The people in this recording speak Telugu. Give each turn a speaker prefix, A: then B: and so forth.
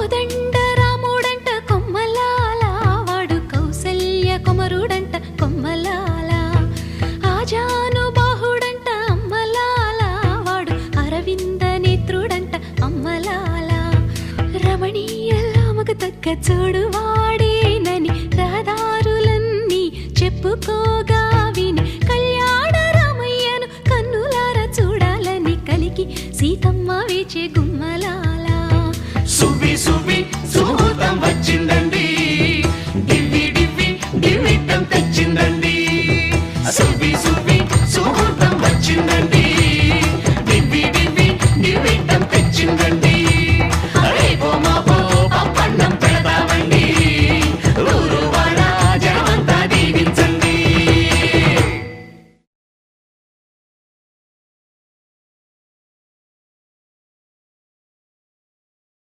A: కోదండ రాముడంట కొమ్మలాల వాడు కౌసల్య కుమరుడంట కొమ్మలాల ఆజాను బాహుడంట అమ్మలాల వాడు అరవింద నేత్రుడంట అమ్మలాల రమణీయలామకు తగ్గ చూడువాడేనని రహదారులన్నీ చెప్పుకోగా విని కళ్యాణ రామయ్యను కన్నులార చూడాలని కలికి సీతమ్మ వేచే గుమ్మ